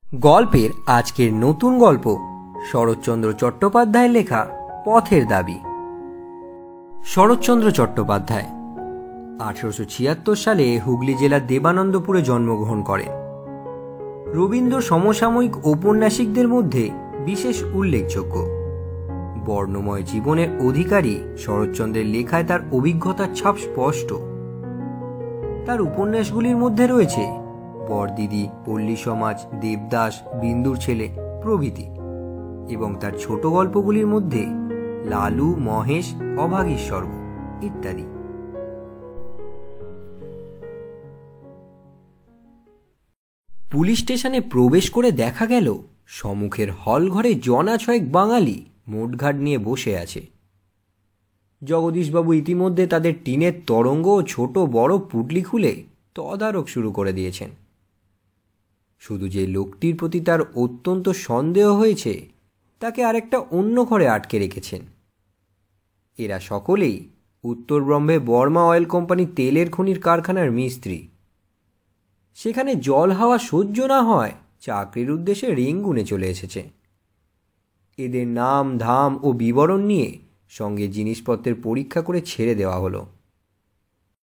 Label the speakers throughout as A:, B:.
A: গল্পের আজকের নতুন গল্প শরৎচন্দ্র চট্টোপাধ্যায়ের লেখা পথের দাবি। শরৎচন্দ্র চট্টোপাধ্যায় 1876 সালে হুগলি জেলার দেবানন্দপুরে জন্মগ্রহণ করেন। রবীন্দ্র সমসাময়িক ঔপন্যাসিকদের মধ্যে বিশেষ উল্লেখযোগ্য। বর্ণময় জীবনের অধিকারী শরৎচন্দ্রের লেখায় তার অভিজ্ঞতার ছাপ স্পষ্ট। তার উপন্যাসগুলির মধ্যে রয়েছে বরদিদি, পল্লী সমাজ, দেবদাস, বিন্দুর ছেলে প্রভৃতি, এবং তার ছোট গল্পগুলির মধ্যে লালু, মহেশ, অভাগীশ্বর্গ ইত্যাদি। পুলিশ স্টেশনে প্রবেশ করে দেখা গেল সম্মুখের হল ঘরে জনা ছয়েক বাঙালি মোটঘাট নিয়ে বসে আছে। জগদীশবাবু ইতিমধ্যে তাদের টিনের তরঙ্গ ও ছোট বড় পুটলি খুলে তদারক শুরু করে দিয়েছেন। শুধু যে লোকটির প্রতি তার অত্যন্ত সন্দেহ হয়েছে তাকে আরেকটা অন্য ঘরে আটকে রেখেছেন। এরা সকলেই উত্তরবঙ্গে বর্মা অয়েল কোম্পানি তেলের খনির কারখানার মিস্ত্রি। সেখানে জল হাওয়া সহ্য না হয় চাকরির উদ্দেশ্যে রেঙ্গুনে চলে এসেছে। এদের নাম ধাম ও বিবরণ নিয়ে সঙ্গে জিনিসপত্রের পরীক্ষা করে ছেড়ে দেওয়া হলো।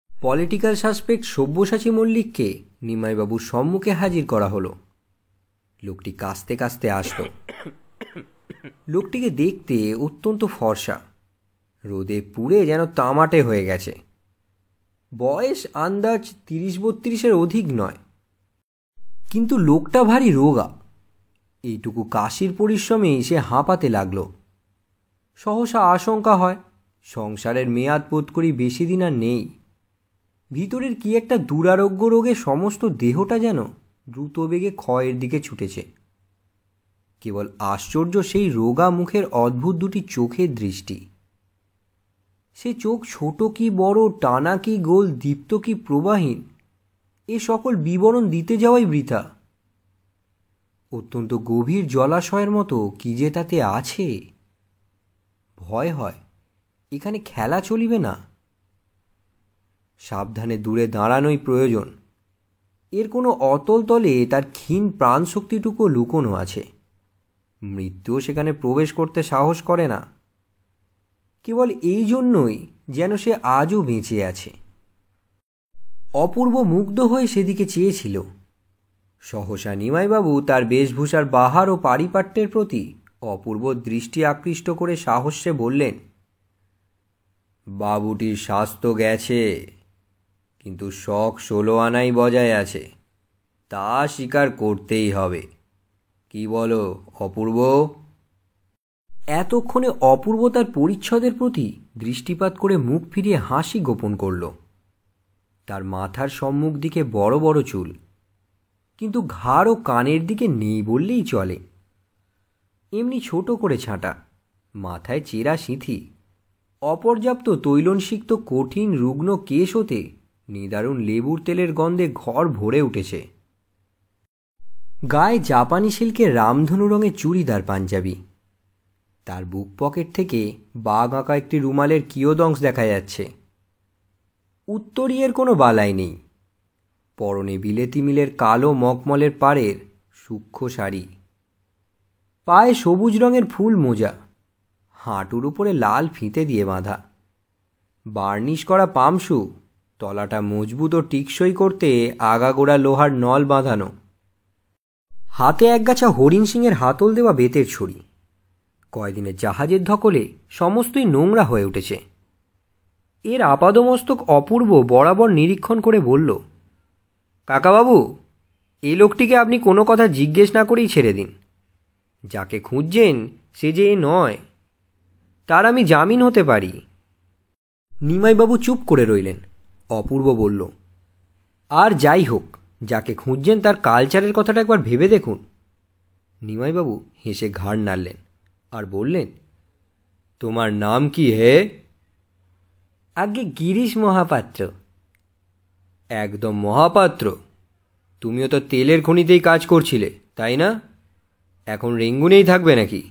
A: পলিটিক্যাল সাসপেক্ট সব্যসাচী মল্লিককে নিমাইবাবুর সম্মুখে হাজির করা হলো। লোকটি কাস্তে কাস্তে আসলো। লোকটিকে দেখতে অত্যন্ত ফর্সা, রোদে পুড়ে যেন তামাটে হয়ে গেছে। বয়স আন্দাজ 30-32-এর অধিক নয়, কিন্তু লোকটা ভারী রোগা। এইটুকু কাশির পরিশ্রমেই সে হাঁপাতে লাগলো। সহসা আশঙ্কা হয় সংসারের মেয়াদ বোধ করি বেশি দিন আর নেই। ভিতরের কি একটা দুরারোগ্য রোগে সমস্ত দেহটা যেন দ্রুত বেগে ক্ষয়ের দিকে ছুটেছে। কেবল আশ্চর্য সেই রোগা মুখের অদ্ভুত দুটি চোখের দৃষ্টি। সে চোখ ছোট কি বড়, টানা কি গোল, দীপ্ত কি প্রবাহীন, এ সকল বিবরণ দিতে যাওয়াই বৃথা। অত্যন্ত গভীর জলাশয়ের মতো কি যে তাতে আছে। ভয় হয় এখানে খেলা চলিবে না। সাবধানে দূরে দাঁড়ানোই প্রয়োজন। এর কোনো অতল তলে তার ক্ষীণ প্রাণশক্তিটুকু লুকোনো আছে। মৃত্যুও সেখানে প্রবেশ করতে সাহস করে না। কেবল এই জন্যই যেন সে আজও বেঁচে আছে। অপূর্ব মুগ্ধ হয়ে সেদিকে চেয়েছিল। সহসা নিমাইবাবু তার বেশভূষার বাহার ও পারিপাট্যের প্রতি অপূর্ব দৃষ্টি আকৃষ্ট করে সাহস্যে বললেন, বাবুটির স্বাস্থ্য গেছে, কিন্তু শখ 16 আনাই বজায় আছে, তা স্বীকার করতেই হবে। কি বলো অপূর্ব? এতক্ষণে অপূর্ব তার পরিচ্ছদের প্রতি দৃষ্টিপাত করে মুখ ফিরিয়ে হাসি গোপন করল। তার মাথার সম্মুখ দিকে বড় বড় চুল, কিন্তু ঘাড় ও কানের দিকে নেই বললেই চলে। এমনি ছোট করে ছাঁটা, মাথায় চেরা সিঁথি, অপর্যাপ্ত তৈলনসিক্ত কঠিন রুগ্ন কেশ হতে নিদারুণ লেবুর তেলের গন্ধে ঘর ভরে উঠেছে। গায়ে জাপানি সিল্কের রামধনু রঙের চুড়িদার পাঞ্জাবি। তার বুক পকেট থেকে বাঘ আঁকা একটি রুমালের কিয়দংশ দেখা যাচ্ছে। উত্তরীয়ের কোনো বালাই নেই। পরনে বিলেতি মিলের কালো মখমলের পাড়ের সূক্ষ্ম শাড়ি, পায়ে সবুজ রঙের ফুল মোজা, হাঁটুর উপরে লাল ফিতে দিয়ে বাঁধা, বার্নিশ করা পামশু, তলাটা মজবুত ও টিকসই করতে আগাগোড়া লোহার নল বাঁধানো। হাতে একগাছা হরিণ সিংয়ের হাতল দেওয়া বেতের ছড়ি। কয়দিনের জাহাজের ধকলে সমস্তই নোংরা হয়ে উঠেছে। এর আপাদমস্তক অপূর্ব বরাবর নিরীক্ষণ করে বলল, কাকাবাবু, এই লোকটিকে আপনি কোনো কথা জিজ্ঞেস না করেই ছেড়ে দিন। যাকে খুঁজছেন সে যে এ নয়, তার আমি জামিন হতে পারি। নিমাইবাবু চুপ করে রইলেন। অপূর্ব বলল, আর যাই হোক, যাকে খুঁজছেন তার কালচারের কথাটা একবার ভেবে দেখুন। নিমাইবাবু হেসে ঘাড় নাড়লেন আর বললেন, তোমার নাম কি হে? আগে গিরিশ মহাপাত্র। একদম মহাপাত্র? তুমিও তো তেলের খনিতেই কাজ করছিলে, তাই না? এখন রেঙ্গুনেই থাকবে নাকি?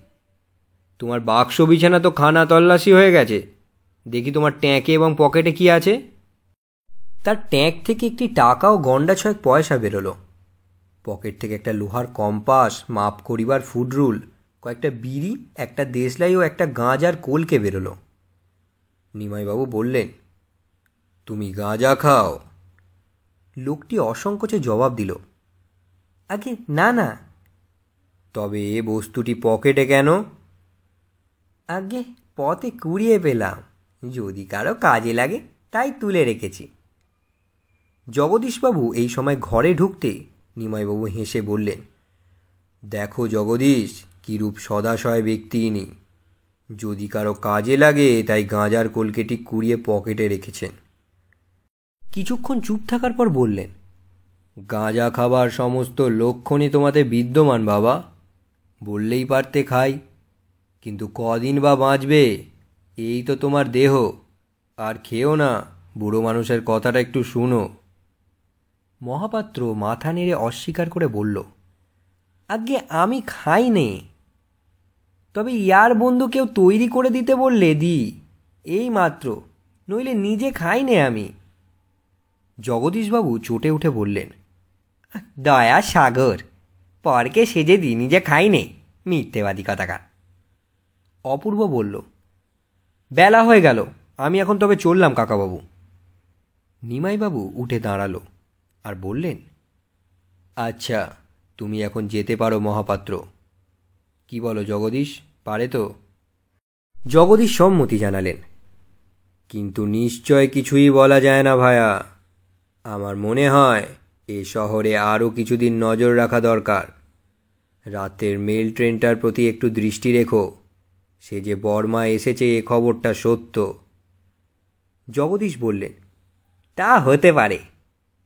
A: তোমার বাক্স বিছানা তো খানা তল্লাশি হয়ে গেছে। দেখি তোমার ট্যাঁকে এবং পকেটে কি আছে। তার ট্যাঁক থেকে একটি টাকা ও গন্ডা 6 পয়সা বেরোলো। পকেট থেকে একটা লোহার কম্পাস, মাপ করিবার ফুড রুল, কয়েকটা বিড়ি, একটা দেশলাই ও একটা গাঁজার কলকে বেরোলো। নিমাইবাবু বললেন, তুমি গাঁজা খাও? লোকটি অসংকোচে জবাব দিল, আগে না না। তবে এ বস্তুটি পকেটে কেন? আগে পথে কুড়িয়ে পেলাম, যদি কারো কাজে লাগে তাই তুলে রেখেছি। জগদীশবাবু এই সময় ঘরে ঢুকতে নিমাইবাবু হেসে বললেন, দেখো জগদীশ, কিরূপ সদাশয় ব্যক্তি ইনি। যদি কারো কাজে লাগে তাই গাঁজার কলকেটি কুড়িয়ে পকেটে রেখেছেন। কিছুক্ষণ চুপ থাকার পর বললেন, গাঁজা খাবার সমস্ত লক্ষণই তোমাতে বিদ্যমান বাবা। বললেই পারতে খাই, কিন্তু কদিন বা বাঁচবে? এই তো তোমার দেহ, আর খেও না, বুড়ো মানুষের কথাটা একটু শুনো। মহাপাত্র মাথা নেড়ে অস্বীকার করে বলল, আজ্ঞে আমি খাই নে, তবে ইয়ার বন্ধু কেউ তৈরি করে দিতে বললে দিই, এই মাত্র, নইলে নিজে খাই নে আমি। জগদীশবাবু চটে উঠে বললেন, দয়া সাগর, পরকে সেজে দি, নিজে খাই নে, মিথ্যেবাদী কথাকার। অপূর্ব বলল, বেলা হয়ে গেল, আমি এখন তবে চললাম কাকাবাবু। নিমাইবাবু উঠে দাঁড়ালো আর বললেন, আচ্ছা, তুমি এখন যেতে পারো মহাপাত্র। কি বলো জগদীশ, পারে তো? জগদীশ সম্মতি জানালেন, কিন্তু নিশ্চয় কিছুই বলা যায় না ভায়া। আমার মনে হয় এ শহরে আরও কিছুদিন নজর রাখা দরকার। রাতের মেল ট্রেনটার প্রতি একটু দৃষ্টি রেখো, সে যে বর্মা এসেছে এ খবরটা সত্য। জগদীশ বললেন, তা হতে পারে,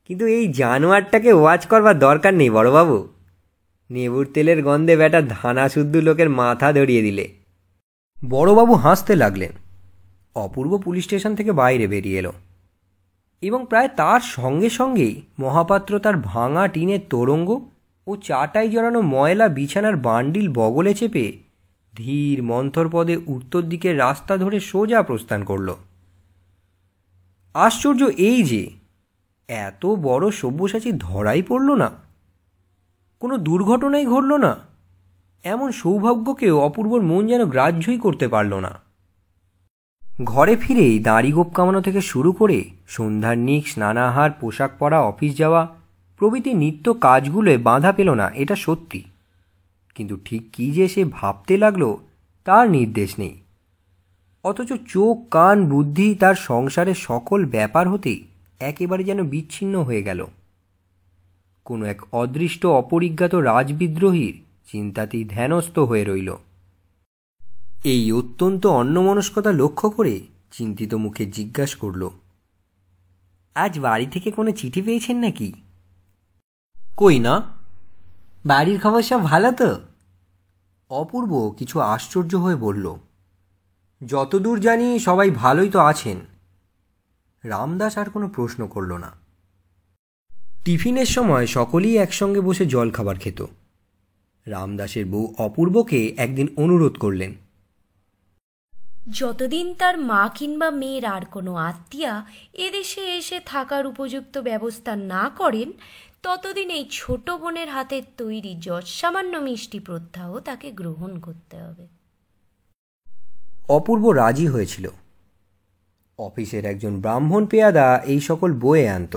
A: কিন্তু এই জানোয়ারটাকে ওয়াচ করবার দরকার নেই বড়বাবু। নেবুর তেলের গন্ধে বেটা ধানা শুদ্ধ লোকের মাথা ধরিয়ে দিলে। বড়বাবু হাসতে লাগলেন। অপূর্ব পুলিশ স্টেশন থেকে বাইরে বেরিয়ে এলো এবং প্রায় তার সঙ্গে সঙ্গেই মহাপাত্র তার ভাঙা টিনের তোরঙ্গ ও চাটাই জড়ানো ময়লা বিছানার বান্ডিল বগলে চেপে ধীর মন্থর পদে উত্তর দিকের রাস্তা ধরে সোজা প্রস্থান করল। আশ্চর্য এই যে এত বড় সব্যসাচী ধরাই পড়ল না, কোনো দুর্ঘটনাই ঘটল না, এমন সৌভাগ্যকেও অপূর্বর মন যেন গ্রাহ্যই করতে পারল না। ঘরে ফিরেই দাড়ি গোপ কামানো থেকে শুরু করে সন্ধ্যার নিক, স্নানাহার, পোশাক পরা, অফিস যাওয়া প্রভৃতি নিত্য কাজগুলোয় বাধা পেল না, এটা সত্যি। কিন্তু ঠিক কী যে সে ভাবতে লাগলো তার নির্দেশ নেই। অথচ চোখ, কান, বুদ্ধি তার সংসারের সকল ব্যাপার হতেই একেবারে যেন বিচ্ছিন্ন হয়ে গেল। কোনো এক অদৃষ্ট অপরিজ্ঞাত রাজবিদ্রোহীর চিন্তাতেই ধ্যানস্থ হয়ে রইল। এই অত্যন্ত অন্যমনস্কতা লক্ষ্য করে চিন্তিত মুখে জিজ্ঞাসা করল, আজ বাড়ি থেকে কোনো চিঠি পেয়েছেন নাকি? কই না। বাড়ির খবর সব ভালো তো? অপূর্ব কিছু আশ্চর্য হয়ে বলল, যতদূর জানি সবাই ভালোই তো আছেন। রামদাস আর কোনো প্রশ্ন করল না। টিফিনের সময় সকলেই একসঙ্গে বসে জলখাবার খেত। রামদাসের বউ অপূর্বকে একদিন অনুরোধ করলেন,
B: যতদিন তার মা কিংবা মেয়ের আর কোনো আত্মীয়া এদেশে এসে থাকার উপযুক্ত ব্যবস্থা না করেন, ততদিন এই ছোট বোনের হাতের তৈরি যৎসামান্য মিষ্টি প্রত্যাহ তাকে গ্রহণ করতে হবে।
A: অপূর্ব রাজি হয়েছিল। অফিসের একজন ব্রাহ্মণ পেয়াদা এই সকল বয়ে আনত।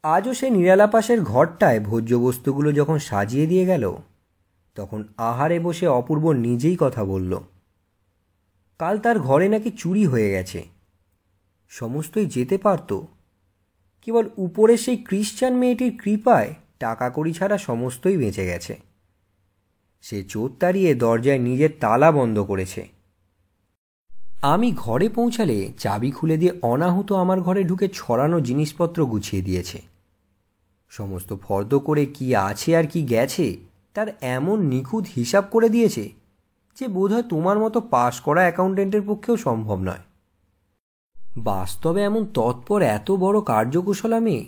A: আজও সে নিরালা পাশের ঘরটায় ভোজ্যবস্তুগুলো যখন সাজিয়ে দিয়ে গেল, তখন আহারে বসে অপূর্ব নিজেই কথা বলল। কাল তার ঘরে নাকি চুরি হয়ে গেছে, সমস্তই যেতে পারত, কেবল উপরে সেই খ্রিশ্চান মেয়েটির কৃপায় টাকা কড়ি ছাড়া সমস্তই বেঁচে গেছে। সে চোর তাড়িয়ে দরজায় নিজের তালা বন্ধ করেছে। আমি ঘরে পৌঁছালে চাবি খুলে দিয়ে অনাহুত আমার ঘরে ঢুকে ছড়ানো জিনিসপত্র গুছিয়ে দিয়েছে। সমস্ত ফর্দ করে কি আছে আর কি গেছে তার এমন নিখুঁত হিসাব করে দিয়েছে যে বোধহয় তোমার মতো পাশ করা অ্যাকাউন্টেন্টের পক্ষেও সম্ভব নয়। বাস্তবে এমন তৎপর এত বড় কার্যকুশলা মেয়ে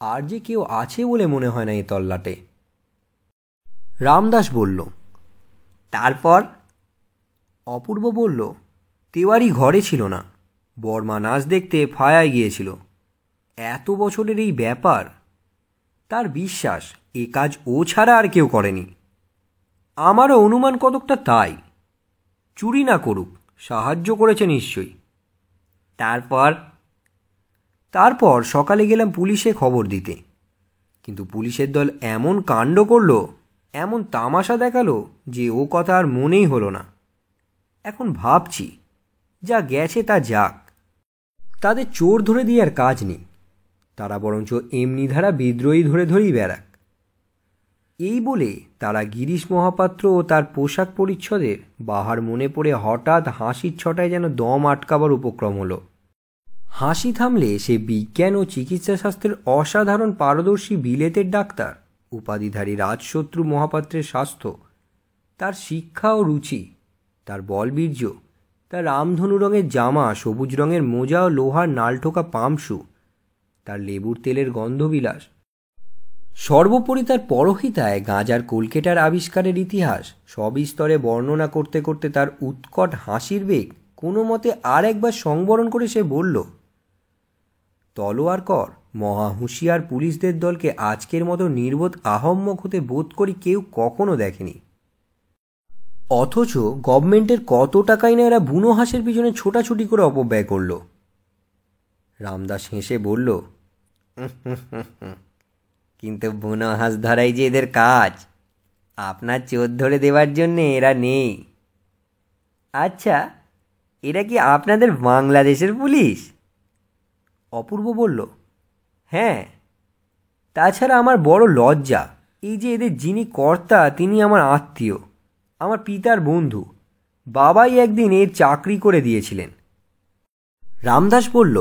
A: আর যে কেউ আছে বলে মনে হয় না এ তল্লাটে। রামদাস বলল, তারপর? অপূর্ব বলল, তেওয়ারি ঘরে ছিল না, বর্মা নাচ দেখতে ফায়ায় গিয়েছিল। এত বছরের এই ব্যাপার। তার বিশ্বাস এ কাজ ও ছাড়া আর কেউ করেনি। আমারও অনুমান কতকটা তাই। চুরি না করুক, সাহায্য করেছে নিশ্চয়ই। তারপর সকালে গেলাম পুলিশে খবর দিতে, কিন্তু পুলিশের দল এমন কাণ্ড করলো, এমন তামাশা দেখালো যে ও কথা আর মনেই হলো না। এখন ভাবছি, যা গেছে তা যাক, তাদের চোর ধরে দিয়ে আর কাজ নেই। তারা বরঞ্চ এমনি ধারা বিদ্রোহী ধরেই বেড়াক। এই বলে তারা গিরিশ মহাপাত্র ও তার পোশাক পরিচ্ছদের বাহার মনে পড়ে হঠাৎ হাসির ছটায় যেন দম আটকাবার উপক্রম হলো। হাসি থামলে সে বিজ্ঞান ও চিকিৎসাশাস্ত্রের অসাধারণ পারদর্শী বিলেতের ডাক্তার উপাধিধারী রাজশত্রু মহাপাত্রের স্বাস্থ্য, তার শিক্ষা ও রুচি, তার বলবীর্য, তার রামধনু রঙের জামা, সবুজ রঙের মোজা ও লোহার নালঠোকা পামসু, তার লেবুর তেলের গন্ধবিলাস, সর্বোপরি তার পরহিতায় গাঁজার কলকেটার আবিষ্কারের ইতিহাস সব স্তরে বর্ণনা করতে করতে তার উৎকট হাসির বেগ কোনো মতে আর একবার সংবরণ করে সে বলল, তলোয়ার কর, মহা হুঁশিয়ার পুলিশদের দলকে আজকের মতো নির্বোধ আহম্মক হতে বোধ করি কেউ কখনো দেখেনি। অথচ গভর্নমেন্টের কত টাকাই না এরা বুনো হাঁসের পিছনে ছোটাছুটি করে অপব্যয় করল। রামদাস হেসে বলল, কিন্তু বুনো হাঁস ধরাই যে এদের কাজ, আপনার চোর ধরে দেওয়ার জন্যে এরা নেই। আচ্ছা, এরা কি আপনাদের বাংলাদেশের পুলিশ? অপূর্ব বলল, হ্যাঁ। তাছাড়া আমার বড় লজ্জা, এই যে এদের যিনি কর্তা তিনি আমার আত্মীয়, আমার পিতার বন্ধু, বাবাই একদিন এর চাকরি করে দিয়েছিলেন। রামদাস বলল,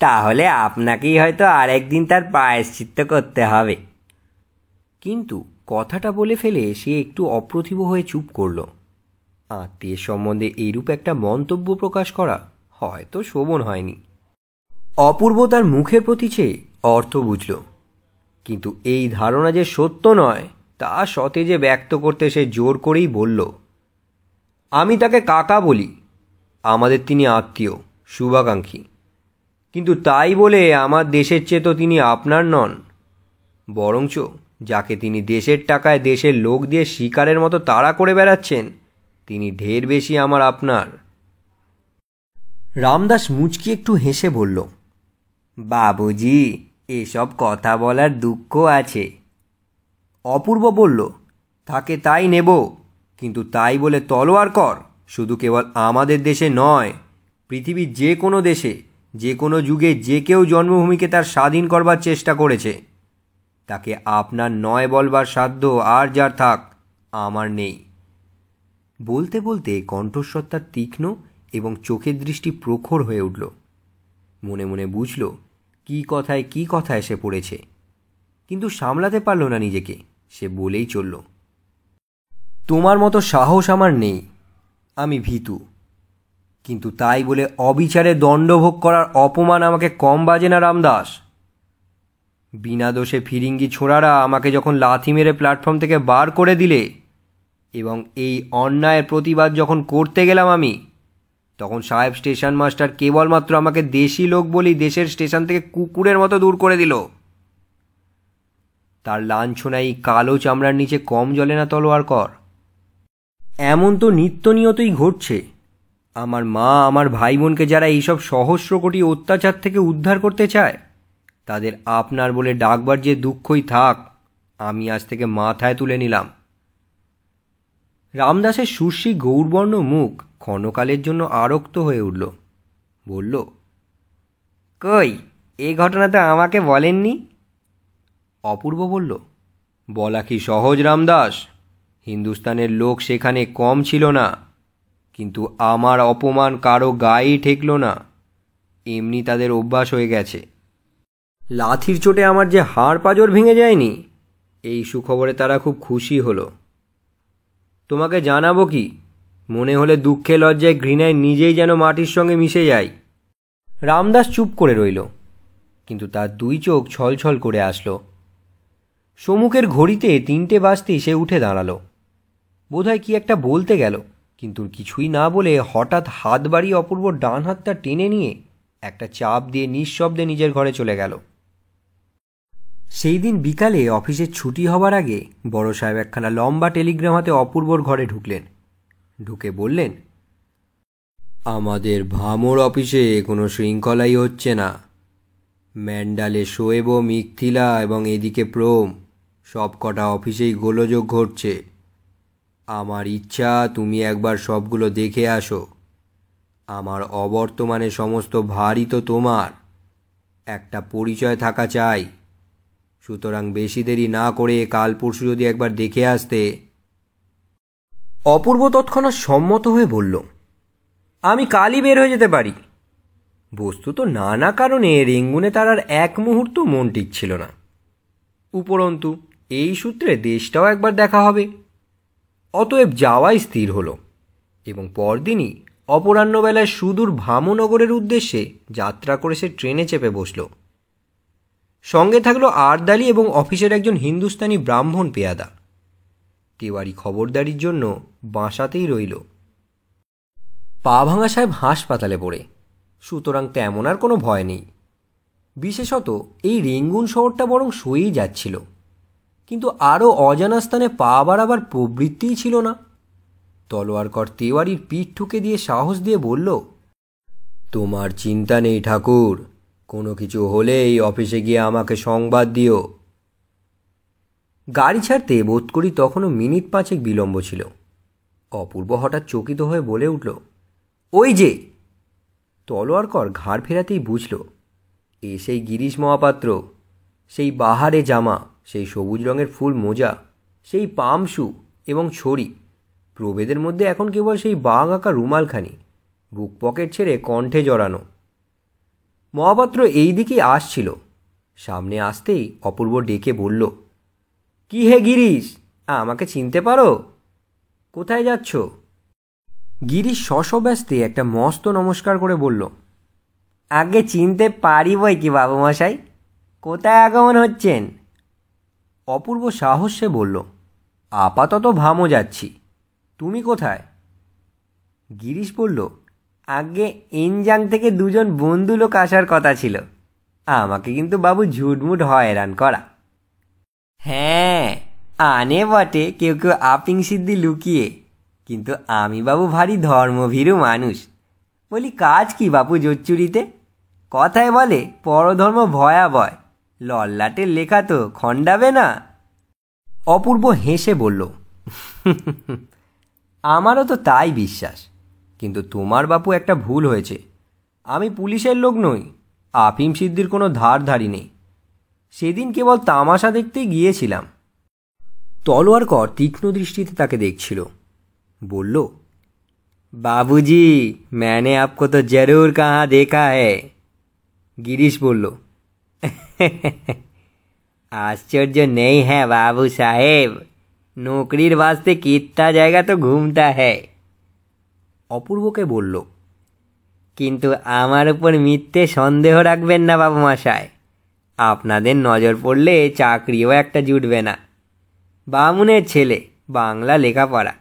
A: তাহলে আপনাকেই হয়তো আর একদিন তার প্রায়শ্চিত্ত করতে হবে। কিন্তু কথাটা বলে ফেলে সে একটু অপ্রতিভ হয়ে চুপ করল। আত্মীয়ের সম্বন্ধে এইরূপ একটা মন্তব্য প্রকাশ করা হয়তো শোভন হয়নি। অপূর্ব তার মুখের প্রতি চেয়ে অর্থ বুঝল, কিন্তু এই ধারণা যে সত্য নয় তা সতেজে ব্যক্ত করতে সে জোর করেই বলল, আমি তাকে কাকা বলি, আমাদের তিনি আত্মীয়, শুভাকাঙ্ক্ষী, কিন্তু তাই বলে আমার দেশের চেয়ে তো তিনি আপনার নন। বরঞ্চ যাকে তিনি দেশের টাকায় দেশের লোক দিয়ে শিকারের মতো তাড়া করে বেড়াচ্ছেন, তিনি ঢের বেশি আমার আপনার। রামদাস মুচকি একটু হেসে বলল, বাবুজি, এসব কথা বলার দুঃখ আছে। অপূর্ব বলল, তাকে তাই নেব, কিন্তু তাই বলে তলোয়ার কর শুধু কেবল আমাদের দেশে নয়, পৃথিবীর যে কোনো দেশে যে কোনো যুগে যে কেউ জন্মভূমিকে তার স্বাধীন করবার চেষ্টা করেছে, তাকে আপনার নয় বলবার সাধ্য আর যার থাক, আমার নেই। বলতে বলতে কণ্ঠস্বর তার তীক্ষ্ণ এবং চোখের দৃষ্টি প্রখর হয়ে উঠল। মনে মনে বুঝল কী কথা এসে পড়েছে, কিন্তু সামলাতে পারল না নিজেকে। সে বলেই চলল, তোমার মতো সাহস আমার নেই, আমি ভীতু, কিন্তু তাই বলে অবিচারে দণ্ডভোগ করার অপমান আমাকে কম বাজে না রামদাস। বিনা দোষে ফিরিঙ্গি ছোঁড়ারা আমাকে যখন লাথি মেরে প্ল্যাটফর্ম থেকে বার করে দিলে এবং এই অন্যায়ের প্রতিবাদ যখন করতে গেলাম আমি, তখন সাহেব স্টেশন মাস্টার কেবলমাত্র আমাকে দেশি লোক বলেই দেশের স্টেশন থেকে কুকুরের মতো দূর করে দিল। তার লাঞ্ছনা এই কালো চামড়ার নিচে কম জ্বলে না তলোয়ার কর। এমন তো নিত্য নিয়তই ঘটছে। আমার মা, আমার ভাই বোনকে যারা এইসব সহস্র কোটি অত্যাচার থেকে উদ্ধার করতে চায়, তাদের আপনার বলে ডাকবার যে দুঃখই থাক, আমি আজ থেকে মাথায় তুলে নিলাম। রামদাসের সুশ্রী গৌরবর্ণ মুখ ক্ষণকালের জন্য আরক্ত হয়ে উঠল। বলল, কই, এই ঘটনা তো আমাকে বলেননি। অপূর্ব বলল, বলা কি সহজ রামদাস, হিন্দুস্তানের লোক সেখানে কম ছিল না, কিন্তু আমার অপমান কারো গায়েই ঠেকল না, এমনি তাদের অভ্যাস হয়ে গেছে। লাথির চোটে আমার যে হাড় পাঁজর ভেঙে যায়নি, এই সুখবরে তারা খুব খুশি হলো। তোমাকে জানাবো কি, মনে হলে দুঃখে লজ্জায় ঘৃণায় নিজেই যেন মাটির সঙ্গে মিশে যাই। রামদাস চুপ করে রইল, কিন্তু তার দুই চোখ ছলছল করে আসলো। সম্মুখের ঘড়িতে 3টে বাজতেই সে উঠে দাঁড়ালো। বোধহয় কি একটা বলতে গেল, কিন্তু কিছুই না বলে হঠাৎ হাত বাড়িয়ে অপূর্বর ডান হাতটা টেনে নিয়ে একটা চাপ দিয়ে নিঃশব্দে নিজের ঘরে চলে গেল। সেই দিন বিকালে অফিসের ছুটি হবার আগে বড় সাহেব একখানা লম্বা টেলিগ্রাম হাতে অপূর্বর ঘরে ঢুকলেন। ঢুকে বললেন, আমাদের ভামর অফিসে কোনো শৃঙ্খলাই হচ্ছে না। ম্যান্ডালে শোয়েব, মিথিলা এবং এদিকে প্রোম সব কটা অফিসেই গোলযোগ ঘটছে। আমার ইচ্ছা তুমি একবার সবগুলো দেখে আসো। আমার অবর্তমানে সমস্ত ভারই তো তোমার, একটা পরিচয় থাকা চাই। সুতরাং বেশি দেরি না করে কাল পরশু যদি একবার দেখে আসতে। অপূর্ব তৎক্ষণাৎ সম্মত হয়ে বলল, আমি কালই বের হয়ে যেতে পারি। বস্তুত নানা কারণে রেঙ্গুনে তার আর এক মুহূর্ত মন টিকছিল না। উপরন্তু এই সূত্রে দেশটাও একবার দেখা হবে। অতএব যাওয়াই স্থির হলো এবং পরদিনই অপরাহ্নবেলায় সুদূর ভামনগরের উদ্দেশ্যে যাত্রা করে সে ট্রেনে চেপে বসল। সঙ্গে থাকলো আরদালি এবং অফিসের একজন হিন্দুস্তানি ব্রাহ্মণ পেয়াদা। তেওয়ারি খবরদারির জন্য বাসাতেই রইল। পা ভাঙা সাহেব হাসপাতালে পড়ে, সুতরাং তেমন আর কোনো ভয় নেই। বিশেষত এই রেঙ্গুন শহরটা বরং সয়েই যাচ্ছিল, কিন্তু আরও অজানা স্থানে পা বাড়াবার প্রবৃত্তিই ছিল না। তলোয়ারকর তেওয়ারির পিঠ ঠুকে দিয়ে সাহস দিয়ে বলল, তোমার চিন্তা নেই ঠাকুর, কোনো কিছু হলে এই অফিসে গিয়ে আমাকে সংবাদ দিও। গাড়ি ছাড়তে বোধ করি তখনও মিনিট 5 বিলম্ব ছিল। অপূর্ব হঠাৎ চকিত হয়ে বলে উঠল, ওই যে! তলোয়ারকর ঘাড় ফেরাতেই বুঝল এ সেই গিরিশ মহাপাত্র। সেই বাহারে জামা, সেই সবুজ রঙের ফুল মোজা, সেই পামশু এবং ছড়ি, প্রভেদের মধ্যে এখন কেবল সেই বাঘ আঁকা রুমালখানি বুক পকেট ছেড়ে কণ্ঠে জড়ানো। মহাপাত্র এই দিকেই আসছিল। সামনে আসতেই অপূর্ব ডেকে বলল, কি হে গিরিশ, আমাকে চিনতে পারো? কোথায় যাচ্ছ? গিরিশ শশব্যস্তে একটা মস্ত নমস্কার করে বলল, আগে চিনতে পারি বই কি বাবুমশাই, কোথায় আগমন হচ্ছেন? অপূর্ব সাহসে বলল, আপাতত ভামো যাচ্ছি। তুমি কোথায়? গিরিশ বলল, আগে এনজাং থেকে 2 জন বন্ধু লোক আসার কথা ছিল। আমাকে কিন্তু বাবু ঝুটমুট হয়রান করা। হ্যাঁ, আনে বটে কেউ কেউ আপিং সিদ্ধি লুকিয়ে, কিন্তু আমি বাবু ভারী ধর্মভীরু মানুষ। বলি, কাজ কি বাপু জোচ্চুরিতে? কথায় বলে পরধর্ম ভয়াবয়, লল্লাটের লেখা তো খণ্ডাবে না। অপূর্ব হেসে বলল, আমারও তো তাই বিশ্বাস, কিন্তু তোমার বাপু একটা ভুল হয়েছে। আমি পুলিশের লোক নই, আফিম সিদ্ধির কোনো ধারধারি নেই। সেদিন কেবল তামাশা দেখতেই গিয়েছিলাম। তলোয়ারকর তীক্ষ্ণ দৃষ্টিতে তাকে দেখছিল। বলল, বাবুজি, मैंने आपको तो जरूर कहाँ देखा है। गिरीश বলল, आश्चर्य नहीं है बाबू साहेब, नौकरीर वास्ते कितना जाएगा तो घूमता है। অপূর্বকে বলল, কিন্তু আমার উপর মিথ্যে সন্দেহ রাখবেন না বাবু মশাই। আপনাদের নজর পড়লে চাকরিও একটা জুটবে না। বামুনের ছেলে, বাংলা লেখাপড়া,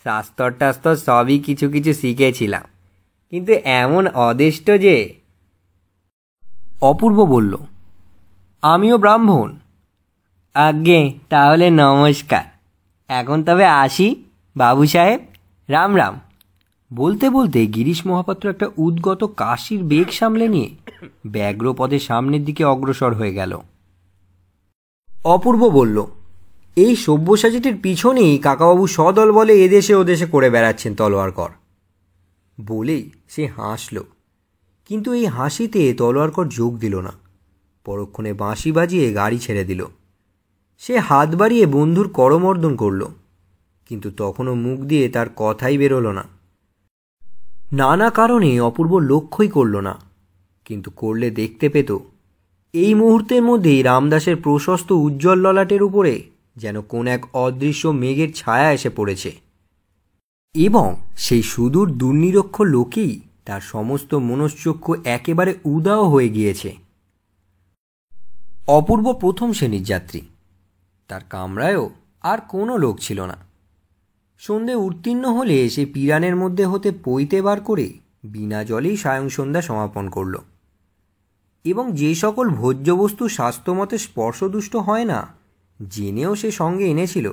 A: শাস্ত্র টাস্ত্র সবই কিছু কিছু শিখেছিলাম, কিন্তু এমন অদেষ্ট যে। অপূর্ব বলল, আমিও ব্রাহ্মণ। আজ্ঞে, তাহলে নমস্কার। এখন তবে আসি বাবু সাহেব, রাম রাম। বলতে বলতে গিরিশ মহাপাত্র একটা উদ্গত কাশির বেগ সামলে নিয়ে ব্যগ্রপদে সামনের দিকে অগ্রসর হয়ে গেল। অপূর্ব বলল, এই সব্যসাচীটির পিছনেই কাকাবাবু সদল বলে এদেশে ওদেশে করে বেড়াচ্ছেন তলোয়ারকর। বলেই সে হাসল, কিন্তু এই হাসিতে তলোয়ারকর যোগ দিল না। পরক্ষণে বাঁশি বাজিয়ে গাড়ি ছেড়ে দিল। সে হাত বাড়িয়ে বন্ধুর করমর্দন করল, কিন্তু তখনও মুখ দিয়ে তার কথাই বেরোলো না। নানা কারণে অপূর্ব লক্ষ্যই করল না, কিন্তু করলে দেখতে পেত এই মুহূর্তের মধ্যেই রামদাসের প্রশস্ত উজ্জ্বল ললাটের উপরে যেন কোন এক অদৃশ্য মেঘের ছায়া এসে পড়েছে, এবং সেই সুদূর দুর্নিরক্ষ লোকেই তার সমস্ত মনশ্চক্ষু একেবারে উদাও হয়ে গিয়েছে। অপূর্ব প্রথম শ্রেণীর যাত্রী, তার কামরায়ও আর কোনো লোক ছিল না। সন্ধে উত্তীর্ণ হলে সে পিরানের মধ্যে হতে পইতে বার করে বিনা জলেই সায়ং সন্ধ্যা সমাপন করল। এবং যে সকল ভোজ্যবস্তু স্বাস্থ্যমতে স্পর্শদুষ্ট হয় না জেনেও সে সঙ্গে এনেছিল।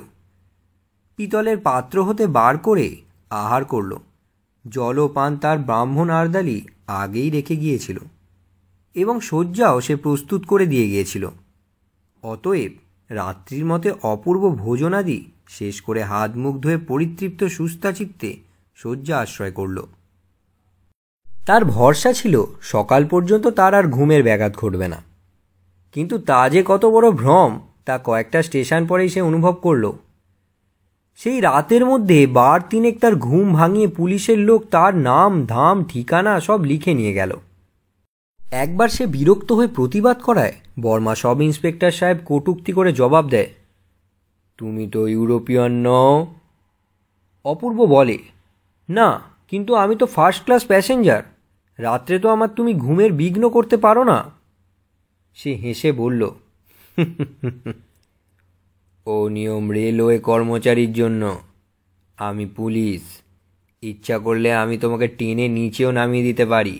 A: পিতলের পাত্র হতে বার করে আহার করল। জলপান তার ব্রাহ্মণ আর্দালি আগেই রেখে গিয়েছিল এবং শয্যাও সে প্রস্তুত করে দিয়ে গিয়েছিল। অতএব রাত্রির মতে অপূর্ব ভোজনাদি শেষ করে হাত মুখ ধুয়ে পরিতৃপ্ত সুস্থাচিত্তে শয্যা আশ্রয় করল। তার ভরসা ছিল সকাল পর্যন্ত তার আর ঘুমের ব্যাঘাত ঘটবে না। কিন্তু তা যে কত বড় ভ্রম তা কয়েকটা স্টেশন পরেই সে অনুভব করল। সেই রাতের মধ্যে বার তিনেক তার ঘুম ভাঙিয়ে পুলিশের লোক তার নাম ধাম ঠিকানা সব লিখে নিয়ে গেল। একবার সে বিরক্ত হয়ে প্রতিবাদ করায় বর্মা সব ইন্সপেক্টর সাহেব কটূক্তি করে জবাব দেয়, তুমি তো ইউরোপিয়ান নও। অপূর্ব বলে, না, কিন্তু আমি তো ফার্স্ট ক্লাস প্যাসেঞ্জার, রাত্রে তো আমার তুমি ঘুমের বিঘ্ন করতে পারো না। সে হেসে বলল, ও নিয়ম রেলওয়ে কর্মচারীর জন্য, আমি পুলিশ। ইচ্ছা করলে আমি তোমাকে টেনে নিচেও নামিয়ে দিতে পারি।